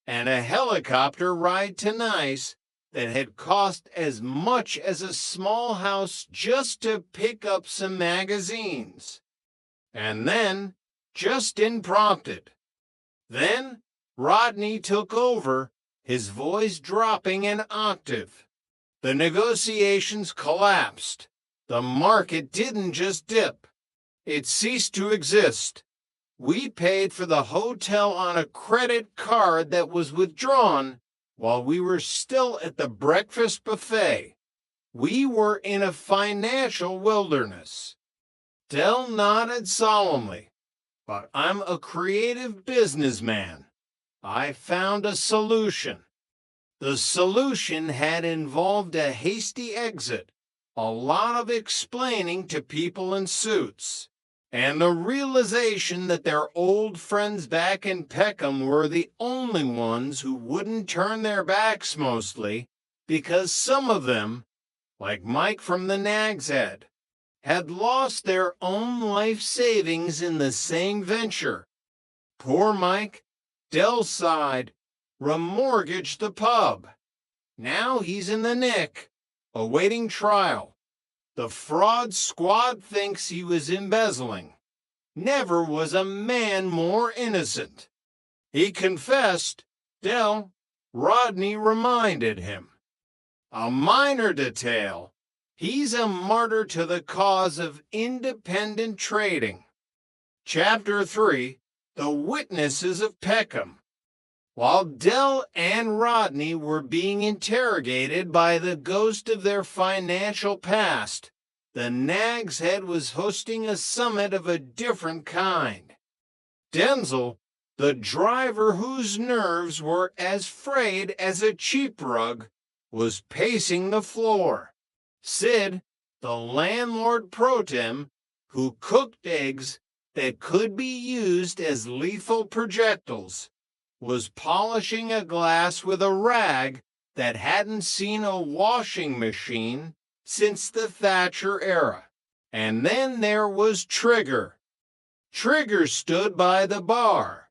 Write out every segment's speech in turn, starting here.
and a helicopter ride to Nice that had cost as much as a small house just to pick up some magazines. And then, just unprompted, then Rodney took over, his voice dropping an octave. The negotiations collapsed. The market didn't just dip. It ceased to exist. We paid for the hotel on a credit card that was withdrawn while we were still at the breakfast buffet. We were in a financial wilderness. Dell nodded solemnly. But I'm a creative businessman. I found a solution. The solution had involved a hasty exit, a lot of explaining to people in suits, and the realization that their old friends back in Peckham were the only ones who wouldn't turn their backs mostly, because some of them, like Mike from the Nag's Head, had lost their own life savings in the same venture. Poor Mike, Dell sighed, remortgaged the pub. Now he's in the nick, awaiting trial. The fraud squad thinks he was embezzling. Never was a man more innocent. He confessed, Dell, Rodney reminded him. A minor detail. He's a martyr to the cause of independent trading. Chapter 3, The Witnesses of Peckham. While Dell and Rodney were being interrogated by the ghost of their financial past, the Nag's Head was hosting a summit of a different kind. Denzel, the driver whose nerves were as frayed as a cheap rug, was pacing the floor. Sid, the landlord pro tem, who cooked eggs that could be used as lethal projectiles, was polishing a glass with a rag that hadn't seen a washing machine since the Thatcher era. And then there was Trigger. Trigger stood by the bar,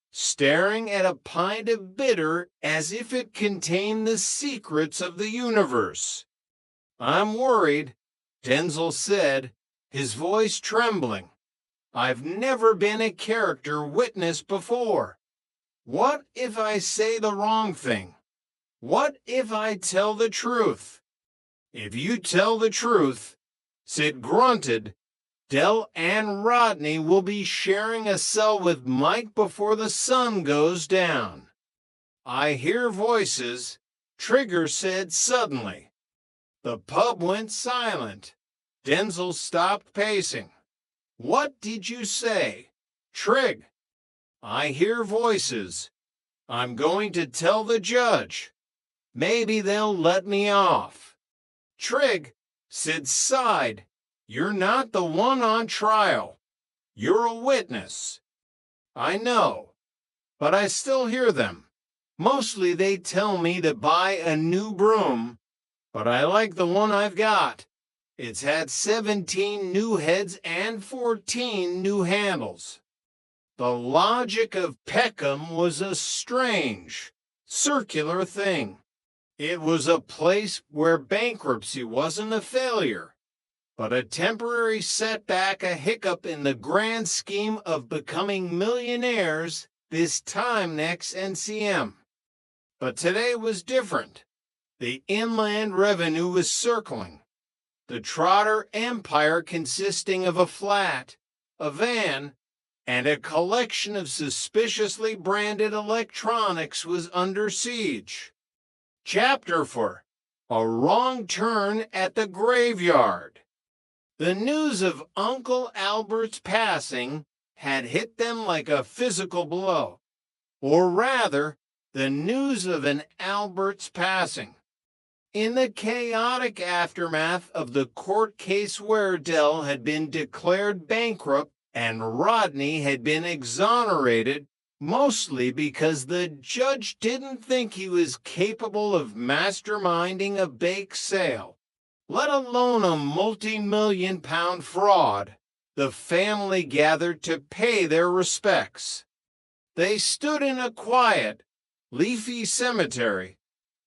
staring at a pint of bitter as if it contained the secrets of the universe. I'm worried, Denzel said, his voice trembling. I've never been a character witness before. What if I say the wrong thing? What if I tell the truth? If you tell the truth, Sid grunted, Dell and Rodney will be sharing a cell with Mike before the sun goes down. I hear voices, Trigger said suddenly. The pub went silent. Denzel stopped pacing. What did you say? Trig. I hear voices. I'm going to tell the judge. Maybe they'll let me off. Trig, Sid sighed. You're not the one on trial. You're a witness. I know, but I still hear them. Mostly they tell me to buy a new broom, but I like the one I've got. It's had 17 new heads and 14 new handles. The logic of Peckham was a strange, circular thing. It was a place where bankruptcy wasn't a failure, but a temporary setback, a hiccup in the grand scheme of becoming millionaires, this time next NCM. But today was different. The inland revenue was circling. The Trotter empire consisting of a flat, a van, and a collection of suspiciously branded electronics was under siege. Chapter 4, A Wrong Turn at the Graveyard. The news of Uncle Albert's passing had hit them like a physical blow, or rather, the news of an Albert's passing. In the chaotic aftermath of the court case where Dell had been declared bankrupt and Rodney had been exonerated, mostly because the judge didn't think he was capable of masterminding a bake sale, let alone a multi-million-pound fraud, the family gathered to pay their respects. They stood in a quiet, Leafy Cemetery.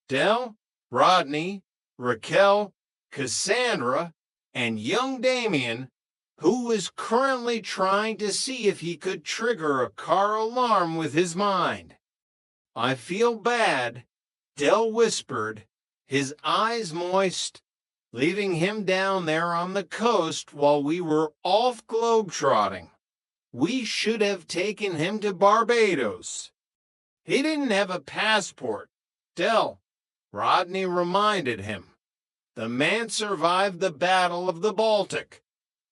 Del, Rodney, Raquel, Cassandra, and young Damien, who was currently trying to see if he could trigger a car alarm with his mind. "I feel bad," Del whispered, his eyes moist, leaving him down there on the coast while we were off globetrotting. We should have taken him to Barbados. He didn't have a passport, Del, Rodney reminded him. The man survived the Battle of the Baltic,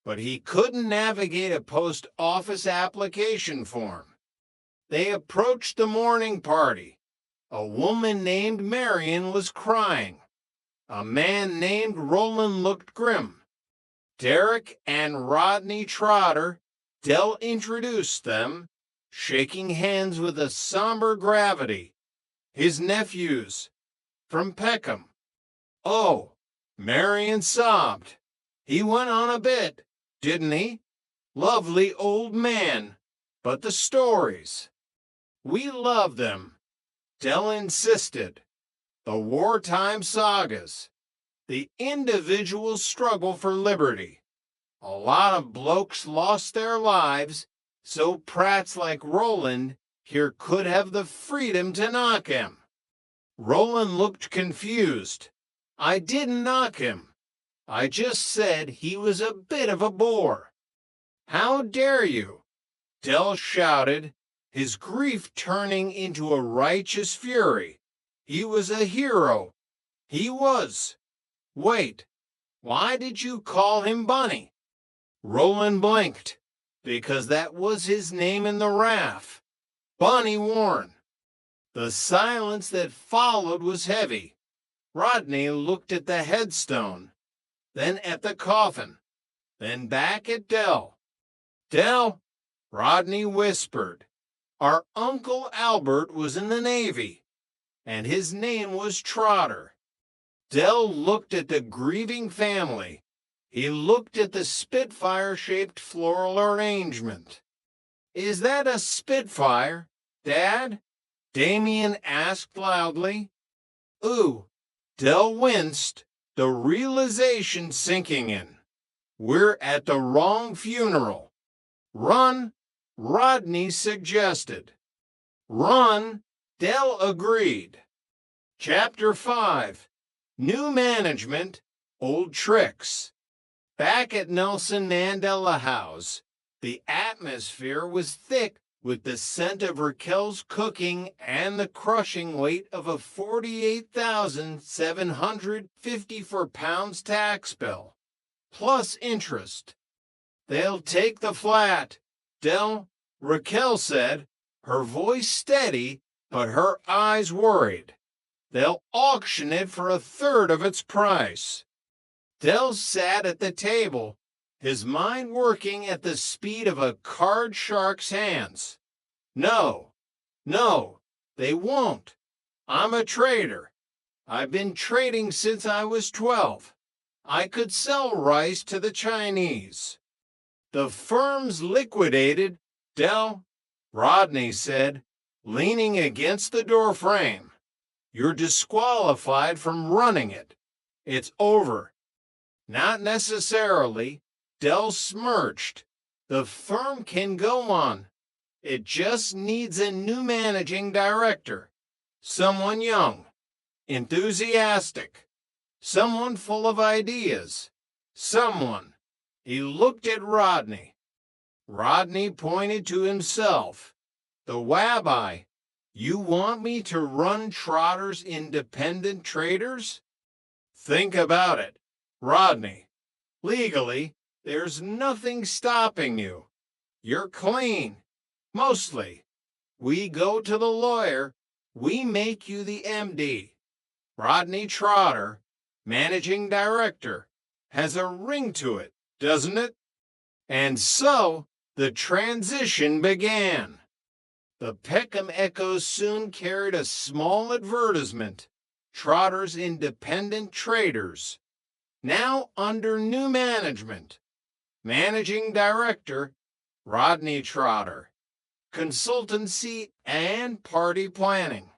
but he couldn't navigate a post office application form. They approached the morning party. A woman named Marion was crying. A man named Roland looked grim. Derek and Rodney Trotter, Del introduced them, shaking hands with a somber gravity. His nephews, from Peckham. "Oh," Marion sobbed. "He went on a bit, didn't he? Lovely old man. But the stories." "We love them," Del insisted. "The wartime sagas. The individual struggle for liberty. A lot of blokes lost their lives, so prats like Roland here could have the freedom to knock him." Roland looked confused. "I didn't knock him. I just said he was a bit of a bore." "How dare you?" Del shouted, his grief turning into a righteous fury. "He was a hero. He was. Wait, why did you call him Bunny?" Roland blinked. "Because that was his name in the RAF. Bunny Warren." The silence that followed was heavy. Rodney looked at the headstone, then at the coffin, then back at Del. "Del," Rodney whispered, "our Uncle Albert was in the Navy, and his name was Trotter." Del looked at the grieving family. He looked at the Spitfire-shaped floral arrangement. "Is that a Spitfire, Dad?" Damien asked loudly. "Ooh," Del winced, the realization sinking in. "We're at the wrong funeral." "Run," Rodney suggested. "Run," Del agreed. Chapter 5. New Management, Old Tricks. Back at Nelson Mandela House, the atmosphere was thick with the scent of Raquel's cooking and the crushing weight of a £48,754 tax bill, plus interest. "They'll take the flat, Del," Raquel said, her voice steady but her eyes worried. "They'll auction it for a third of its price." Del sat at the table, his mind working at the speed of a card shark's hands. "No, no, they won't. I'm a trader. I've been trading since I was 12. I could sell rice to the Chinese." "The firm's liquidated, Del," Rodney said, leaning against the doorframe. "You're disqualified from running it. It's over." "Not necessarily," Del smirched. "The firm can go on. It just needs a new managing director. Someone young, enthusiastic, someone full of ideas, someone." He looked at Rodney. Rodney pointed to himself. "The Wabbi, you want me to run Trotter's Independent Traders?" "Think about it, Rodney. Legally, there's nothing stopping you. You're clean, mostly. We go to the lawyer, we make you the MD. Rodney Trotter, managing director, has a ring to it, doesn't it?" And so the transition began. The Peckham Echo soon carried a small advertisement, Trotter's Independent Traders, now under new management. Managing Director, Rodney Trotter. Consultancy and Party Planning.